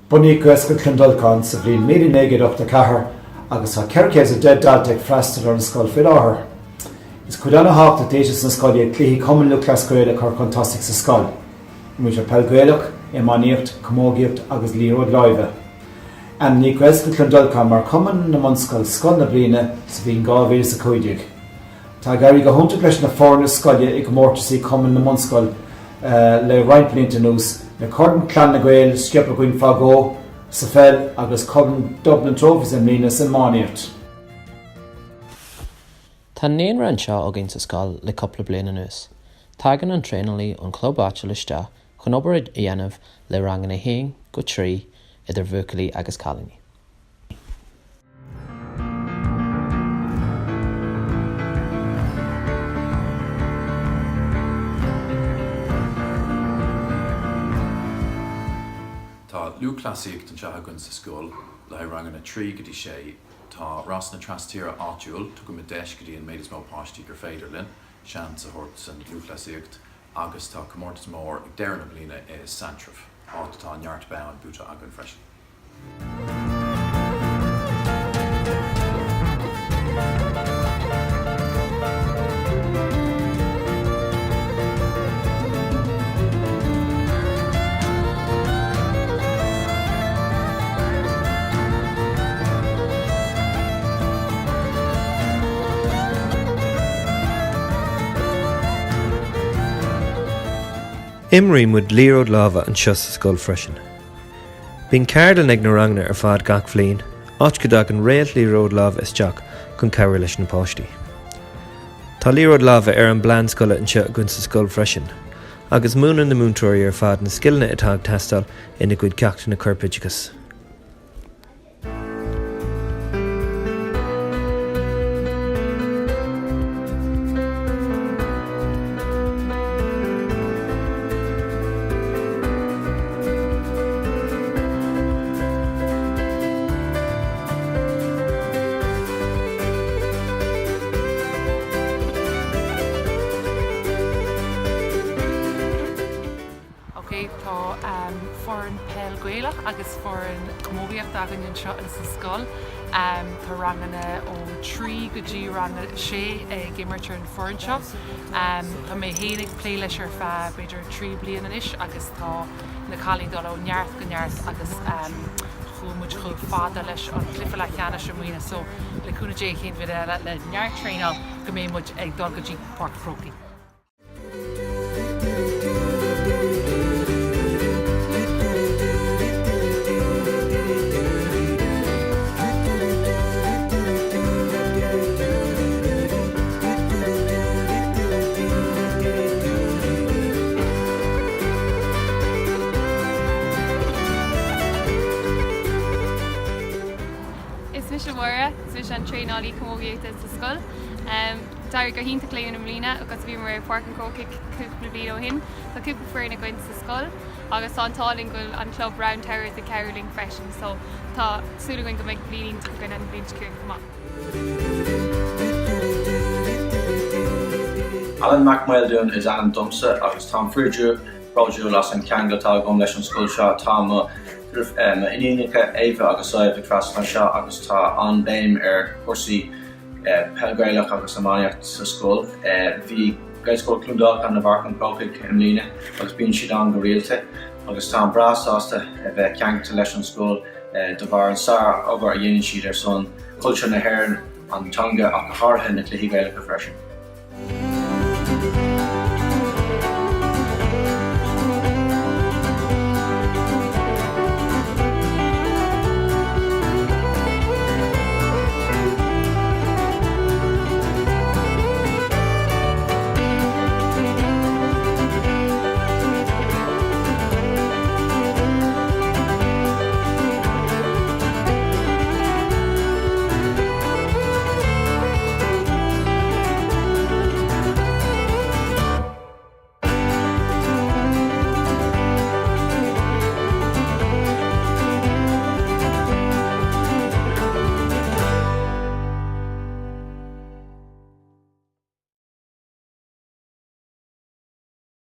Bainigí nGaelscoil Chluain Dolcáin sa bhliain 1984 agus tá ceircéis a dead dalteag freistal ar an scoil faoi láthair. Is cuireanna hácht a déise san scoil ag cluichí cumann le clascoile chu contastic sa scoil. Muid ar pellgéileach, imánaíocht, commógaíocht agus líróid láimhe. Bainigí nGaelscoil Chluain Dolcáin mar cumann na monscoil scoil na bliana sa bhíon 2015. Tá gairí go thonnta leis na fórna scoile ag mórtasaí cumann na monscoil le roinnt blianta nús na cordan clan na Gael sciop a gcuin fágó sa fel agus codan Dublin trophies an mlíana san mánaíocht. Tá néon ran seo againn sa scoil le coppla bliana nús. Tagann an tréanalaí an chlub áite liste chun obair a dhéanamh le rangan na 1 go 3 idir bhuacalaí agus cáilíní. Tá liú clasíocht an teagann sa scoil le rangan na 3 go 6 tá ras na trastíre áitiúil tu go me 10 go dtí an méid is mó páistí gur féidir linn sean sa hort san liú clasíocht agus tá comórtas mór ag deireadh na bliana is santraf átá neart beann búta agann freisin. Imrí mud líróid lámha an seos sa scoil freisin. Bhín cairlan ag na rangna ar fad gach bhliain, áit go dtach an réalt líróid lámha isteach chun cabhair leis na páistí. Tá líróid lámha ar an blean scoile anseo gunn sa scoil freisin, agus múnan na múntóirí ar fad na scileanna atá ag teastáil ina gcuid ceachta na corpaideachas. Tá foreign pellgéileach agus foreign commógaíocht againn seo in sa scoil. Tá ranganna ó 3 go 10 rangna 6 gimmarte an foreign seo. Tá mé héananig plé leis ar feadh beidir 3 bliana is agus tá na cáilín dul ó neart go neart agus chuamuid chu fada leis an clifa le cheanna sem muoine so le cúna dé chéad bhí le neart tréáil go mé muid ag dul go dtí Páirc Frócaí. Is an tréanalaí commógaíochta sa scoil. Dair go hinnta léann am lína agus bhí mar Páirc an Cócaigh cúpla bhí ó hin, Tá cúpla fuair na gcuin sa scoil, agus antáling goil an club Round Towers a cairling freisin, so tá súla goin go méid blíonn go gin an blint cúr go Alan McMildown is Alan Dumsa agus Tom Friedrich, Roger las an ceangatá gom leis an scoil seo Tom iníocha éha agus áibh trasna seo agus tá an béim ar cuasaí pellgéileach agus amánaíocht sa scoil. Bhí Gaelscoil Chluain Dolcáin na bharc an Cócaigh im líne agus bíonn siad an go rialta agus tá brasásta a bheith ceangta leis an scoil do bhar an sár obair a dhéanann siad ar son cultúr na hÉireann an teanga ach a thortha na cluichí Gaeilge freisin.